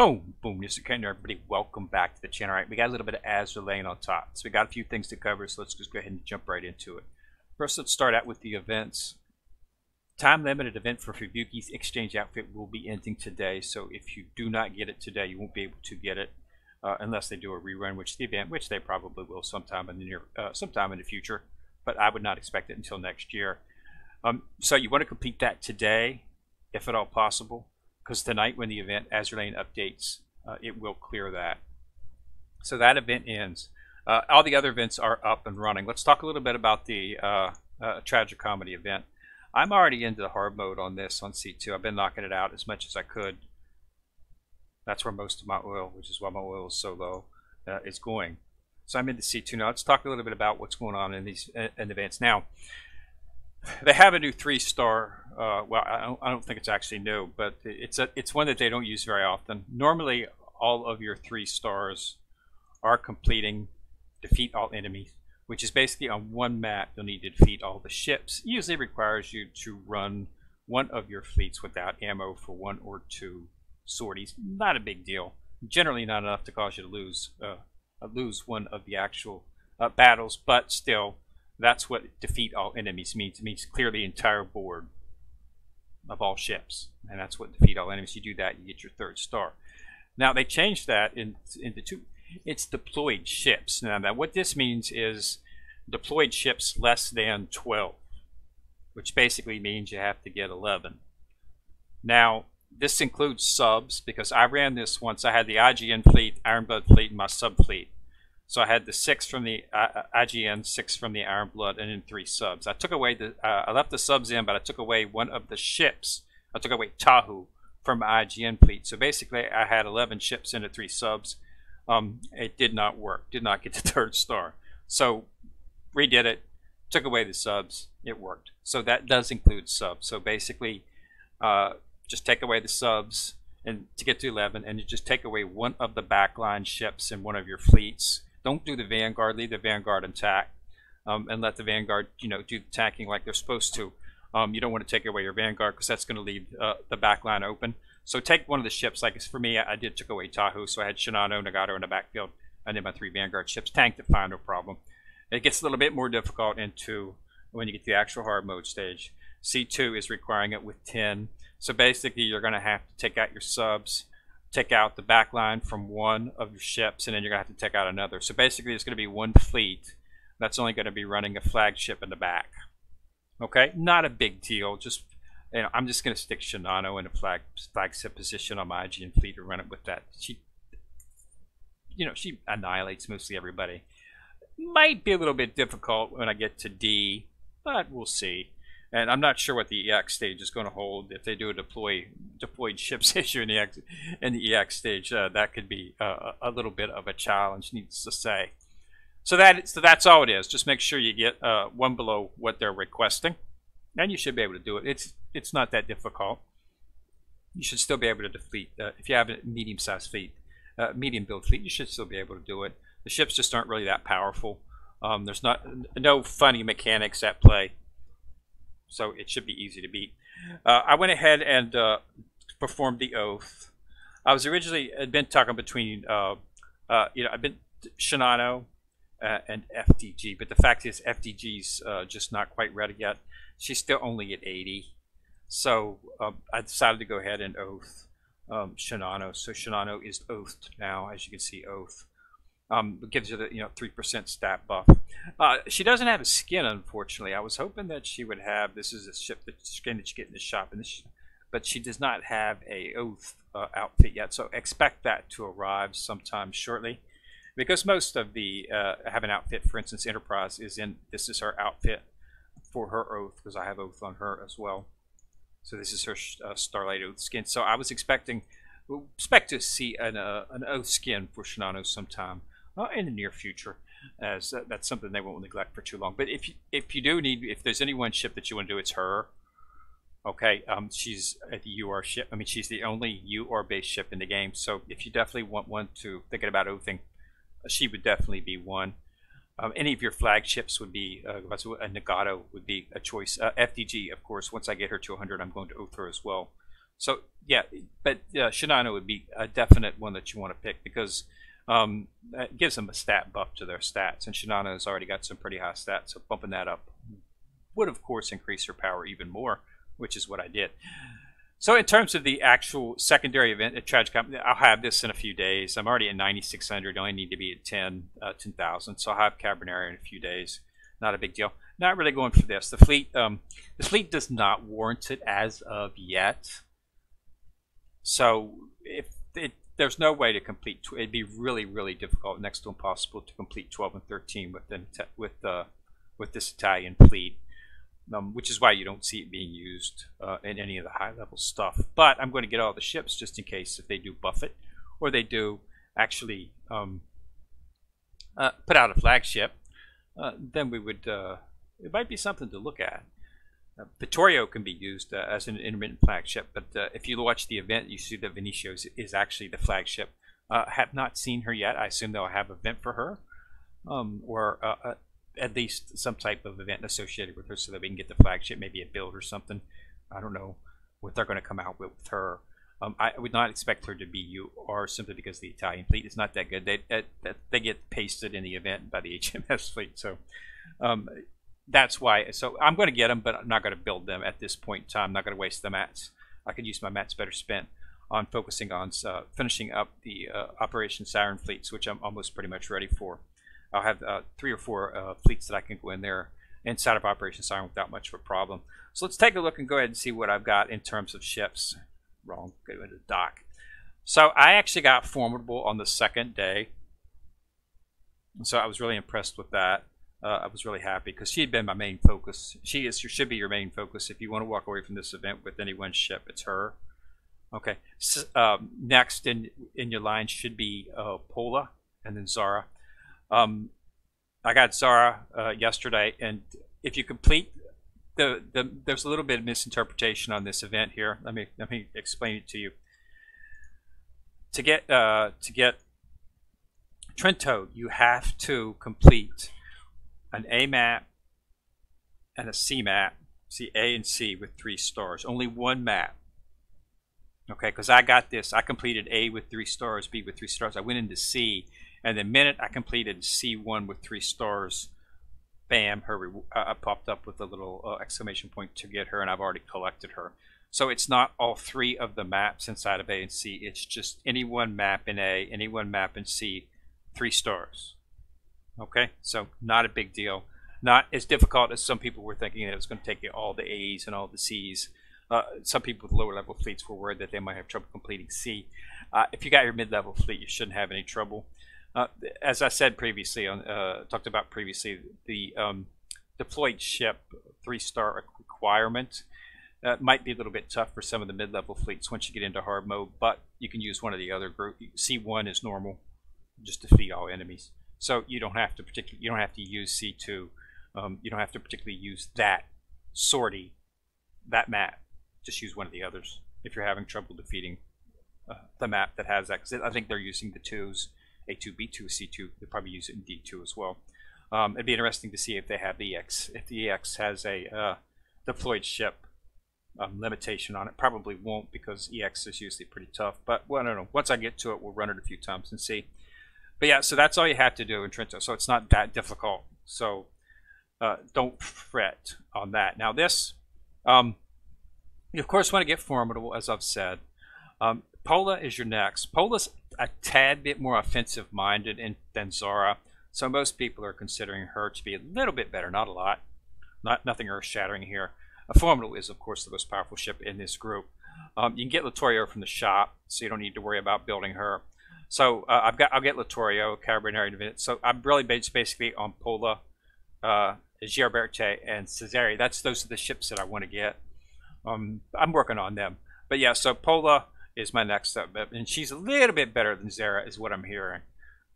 Boom, boom. Just okay, everybody. Welcome back to the channel. All right, we got a little bit of Azur laying on top. So we got a few things to cover, so let's just go ahead and jump right into it. First, let's start out with the events. Time-limited event for Fubuki's exchange outfit will be ending today, so if you do not get it today, you won't be able to get it unless they do a rerun, which they probably will sometime in the future. But I would not expect it until next year. So you want to complete that today, if at all possible. Because tonight when the event Azur Lane updates, it will clear that. So that event ends. All the other events are up and running. Let's talk a little bit about the Tragicomedy event. I'm already into the hard mode on this on C2. I've been knocking it out as much as I could. That's where most of my oil, which is why my oil is so low, is going. So I'm into C2 now. Let's talk a little bit about what's going on in these events now. They have a new 3-star. Well, I don't think it's actually new, but it's one that they don't use very often. Normally, all of your 3 stars are completing defeat all enemies, which is basically on one map you'll need to defeat all the ships. It usually requires you to run one of your fleets without ammo for 1 or 2 sorties. Not a big deal. Generally, not enough to cause you to lose one of the actual battles, but still. That's what defeat all enemies means. It means clear the entire board of all ships. And that's what defeat all enemies. You do that, you get your 3rd star. Now, they changed that into 2. It's deployed ships. Now, what this means is deployed ships less than 12, which basically means you have to get 11. Now, this includes subs, because I ran this once. I had the IGN fleet, Ironblood fleet, and my sub fleet. So I had the 6 from the IGN, 6 from the Ironblood, and then 3 subs. I took away I left the subs in, but I took away one of the ships. I took away Tahu from my IGN fleet. So basically, I had 11 ships into 3 subs. It did not work. Did not get the 3rd star. So redid it. Took away the subs. It worked. So that does include subs. So basically, just take away the subs and to get to 11, and you just take away one of the backline ships in one of your fleets. Don't do the Vanguard. Leave the Vanguard intact, and let the Vanguard, do the attacking like they're supposed to. You don't want to take away your Vanguard because that's going to leave the backline open. So take one of the ships. Like for me, I took away Tahu, so I had Shinano, Nagato in the backfield, and then my 3 Vanguard ships. Tanked it fine, no problem. It gets a little bit more difficult into when you get to the actual hard mode stage. C2 is requiring it with 10. So basically, you're going to have to take out your subs, take out the backline from one of your ships, and then you're going to have to take out another. So basically, it's going to be one fleet that's only going to be running a flagship in the back. Okay, not a big deal. Just I'm just going to stick Shinano in a flagship position on my IGN fleet and run it with that. She annihilates mostly everybody. Might be a little bit difficult when I get to D, but we'll see. And I'm not sure what the EX stage is going to hold. If they do a deployed ships issue in the EX stage, that could be a little bit of a challenge, needless to say. So that's all it is. Just make sure you get one below what they're requesting, and you should be able to do it. It's not that difficult. You should still be able to defeat. If you have a medium-sized fleet, medium build fleet, you should still be able to do it. The ships just aren't really that powerful. There's no funny mechanics at play. So it should be easy to beat. I went ahead and performed the oath. I was originally had been talking between I've been Shinano and FDG, but the fact is FDG's just not quite ready yet. She's still only at 80, so I decided to go ahead and oath Shinano. So Shinano is oathed now, as you can see, oath. It gives you the 3% stat buff. She doesn't have a skin, unfortunately. I was hoping that she would have. This is a skin that you get in the shop, but she does not have a oath outfit yet. So expect that to arrive sometime shortly, because most of the have an outfit. For instance, Enterprise is in. This is her outfit for her oath, because I have oath on her as well. So this is her Starlight Oath skin. So I was expect to see an oath skin for Shinano sometime in the near future, as that's something they won't neglect for too long. But if you do need, if there's any one ship that you want to do, it's her. Okay, she's at the UR ship. I mean, she's the only UR based ship in the game. So if you definitely want one to thinking about oathing, she would definitely be one. Any of your flagships would be a Nagato would be a choice. FDG, of course. Once I get her to 100, I'm going to oath her as well. So yeah, but Shinano would be a definite one that you want to pick because it gives them a stat buff to their stats, and Shinano has already got some pretty high stats, so bumping that up would of course increase her power even more, which is what I did. So in terms of the actual secondary event at Tragicomedy, I'll have this in a few days. I'm already at 9,600. I only need to be at 10,000. So I'll have Cabernet in a few days. Not a big deal. Not really going for this. The fleet does not warrant it as of yet. So there's no way to complete. It'd be really, really difficult, next to impossible, to complete 12 and 13 with this Italian fleet. Which is why you don't see it being used in any of the high-level stuff. But I'm going to get all the ships just in case if they do buff it, or they do actually put out a flagship. Then we would. It might be something to look at. Vittorio can be used as an intermittent flagship, but if you watch the event, you see that Vinicio is actually the flagship. Have not seen her yet. I assume they'll have an event for her, or at least some type of event associated with her so that we can get the flagship, maybe a build or something. I don't know what they're going to come out with her. I would not expect her to be UR simply because the Italian fleet is not that good. They get pasted in the event by the HMS fleet, so that's why. So I'm going to get them, but I'm not going to build them at this point in time. I'm not going to waste the mats. I could use my mats better spent on focusing on finishing up the Operation Siren fleets, which I'm almost pretty much ready for. I'll have 3 or 4 fleets that I can go in there inside of Operation Siren without much of a problem. So let's take a look and go ahead and see what I've got in terms of ships. Wrong, go to the dock. So I actually got Formidable on the second day. So I was really impressed with that. I was really happy because she had been my main focus. She should be your main focus. If you want to walk away from this event with any one ship, it's her. Okay. So, next in your line should be Pola and then Zara. I got Zara yesterday, and if you complete there's a little bit of misinterpretation on this event here. Let me explain it to you. To get Trento, you have to complete an A map and a C map. See, A and C with 3 stars. Only one map. Okay, because I got this. I completed A with 3 stars, B with 3 stars. I went into C. And the minute I completed C1 with 3 stars, bam, her popped up with a little exclamation point to get her, and I've already collected her. So it's not all 3 of the maps inside of A and C. It's just any one map in A, any one map in C, 3 stars. Okay, so not a big deal. Not as difficult as some people were thinking that it was going to take you all the A's and all the C's. Some people with lower level fleets were worried that they might have trouble completing C. If you got your mid-level fleet, you shouldn't have any trouble. As I said previously, talked about previously, the deployed ship 3-star requirement might be a little bit tough for some of the mid-level fleets once you get into hard mode, but you can use one of the other group. C1 is normal, just defeat all enemies. So you don't have to use C2. You don't have to particularly use that sortie, that map. Just use one of the others if you're having trouble defeating the map that has that. Because I think they're using the 2s. A2, B2, C2. They'll probably use it in D2 as well. It'd be interesting to see if they have the EX. If the EX has a deployed ship limitation on it, probably won't because EX is usually pretty tough. But well, I don't know. Once I get to it, we'll run it a few times and see. But yeah, so that's all you have to do in Trento. So it's not that difficult. So don't fret on that. Now this, you of course want to get Formidable, as I've said. Pola is your next. Pola's a tad bit more offensive minded than Zara, so most people are considering her to be a little bit better, not a lot, nothing earth shattering here. Formidable is of course the most powerful ship in this group. You can get Littorio from the shop, so you don't need to worry about building her. So I'll get Littorio, Carabinieri. So I'm really based basically on Pola, Giarberte, and Cesare. Those are the ships that I want to get. I'm working on them, but yeah. So Pola is my next up, and she's a little bit better than Zara, is what I'm hearing.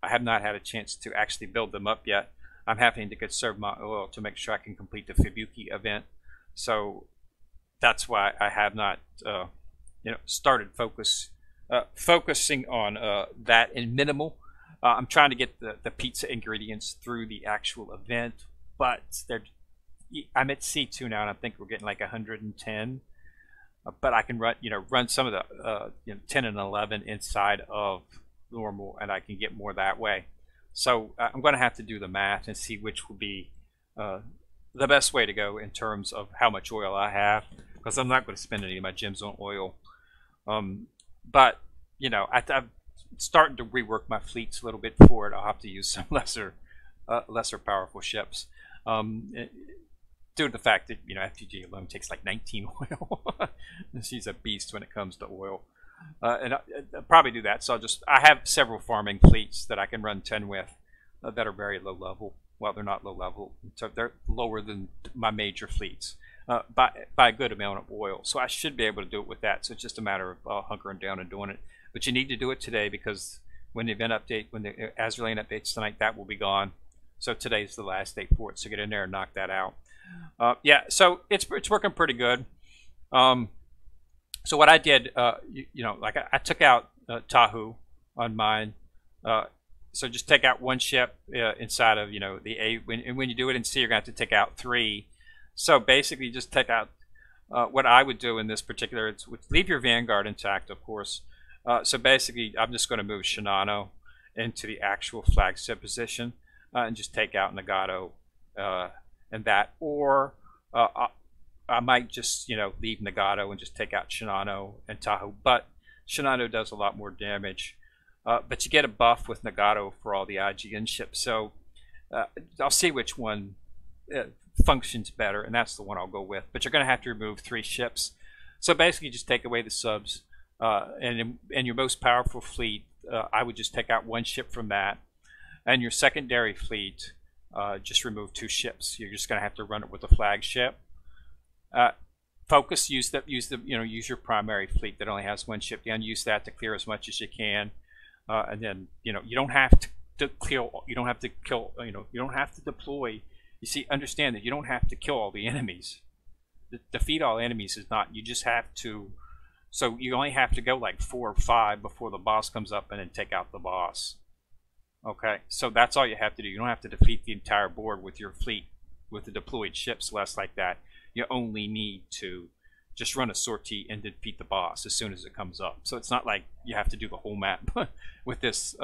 I have not had a chance to actually build them up yet. I'm having to conserve my oil to make sure I can complete the Fubuki event. So that's why I have not, started focusing on that in minimal. I'm trying to get the pizza ingredients through the actual event, but I'm at C2 now, and I think we're getting like 110. but I can run run some of the 10 and 11 inside of normal, and I can get more that way. So I'm going to have to do the math and see which will be the best way to go in terms of how much oil I have, because I'm not going to spend any of my gems on oil. But I'm starting to rework my fleets a little bit for it. I'll have to use some lesser powerful ships. Due to the fact that FTG alone takes like 19 oil. She's a beast when it comes to oil, and I'll probably do that. So I have several farming fleets that I can run 10 with that are very low level. Well, they're not low level, so they're lower than my major fleets by a good amount of oil. So I should be able to do it with that. So it's just a matter of hunkering down and doing it. But you need to do it today, because when the event update, when the Azur Lane updates tonight, that will be gone. So today's the last day for it. So get in there and knock that out. Yeah, so it's working pretty good. So what I did, like I took out Tahu on mine. So just take out one ship inside of the A. When you do it in C, you're gonna have to take out 3. So basically, just take out what I would do in this particular. It's leave your Vanguard intact, of course. So basically, I'm just going to move Shinano into the actual flagship position and just take out Nagato and that, or I might just leave Nagato and just take out Shinano and Tahu. But Shinano does a lot more damage. But you get a buff with Nagato for all the IGN ships. So I'll see which one functions better, and that's the one I'll go with. But you're going to have to remove 3 ships. So basically, just take away the subs. And your most powerful fleet, I would just take out 1 ship from that. And your secondary fleet, just remove 2 ships. You're just going to have to run it with a flagship. Focus, use your primary fleet that only has 1 ship down. Use that to clear as much as you can. And then you don't have to kill. You don't have to kill. You don't have to deploy. You see, understand that you don't have to kill all the enemies. Defeat all enemies is not. You just have to. So you only have to go like 4 or 5 before the boss comes up, and then take out the boss. Okay, so that's all you have to do. You don't have to defeat the entire board with your fleet, with the deployed ships, less like that. You only need to just run a sortie and defeat the boss as soon as it comes up. So it's not like you have to do the whole map with this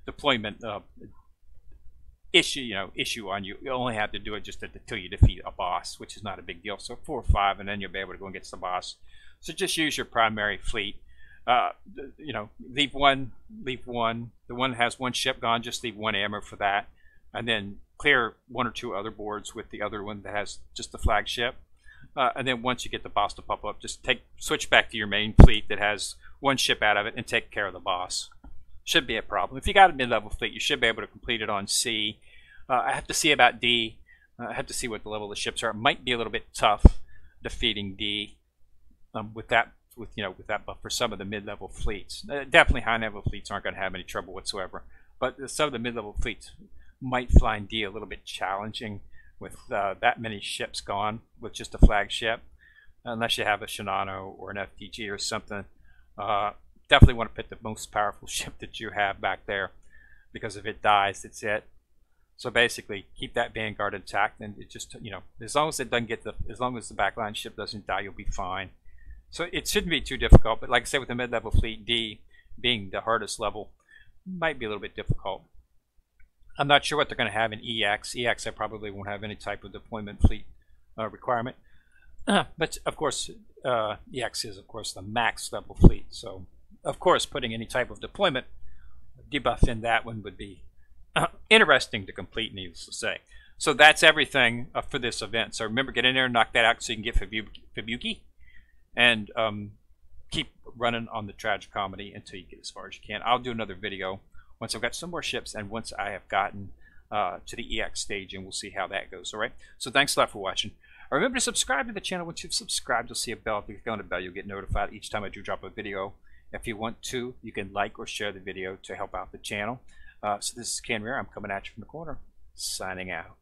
deployment issue on you. You only have to do it just until you defeat a boss, which is not a big deal. So 4 or 5, and then you'll be able to go against the boss. So just use your primary fleet. Leave one. The one that has 1 ship gone, just leave 1 ammo for that, and then clear 1 or 2 other boards with the other one that has just the flagship. And then once you get the boss to pop up, just switch back to your main fleet that has 1 ship out of it and take care of the boss. Should be a problem. If you got a mid-level fleet, you should be able to complete it on C. I have to see about D. I have to see what the level of the ships are. It might be a little bit tough defeating D with that buff for some of the mid-level fleets. Definitely high-level fleets aren't going to have any trouble whatsoever. But some of the mid-level fleets might find D a little bit challenging with that many ships gone with just a flagship, unless you have a Shinano or an FTG or something. Definitely want to pick the most powerful ship that you have back there, because if it dies, it's it. So basically, keep that Vanguard intact, and it just as long as it doesn't get as long as the backline ship doesn't die, you'll be fine. So it shouldn't be too difficult. But like I said, with the mid-level fleet, D being the hardest level, might be a little bit difficult. I'm not sure what they're going to have in EX. EX, I probably won't have any type of deployment fleet requirement. But of course, EX is of course the max level fleet. So of course, putting any type of deployment debuff in that one would be interesting to complete, needless to say. So that's everything for this event. So remember, get in there and knock that out so you can get Fubuki. And keep running on the Tragicomedy until you get as far as you can. I'll do another video once I've got some more ships and once I have gotten to the EX stage, and we'll see how that goes. All right. So thanks a lot for watching. Remember to subscribe to the channel. Once you've subscribed, you'll see a bell. If you click on the bell, you'll get notified each time I do drop a video. If you want to, you can like or share the video to help out the channel. So this is Ken Rear. I'm coming at you from the corner, signing out.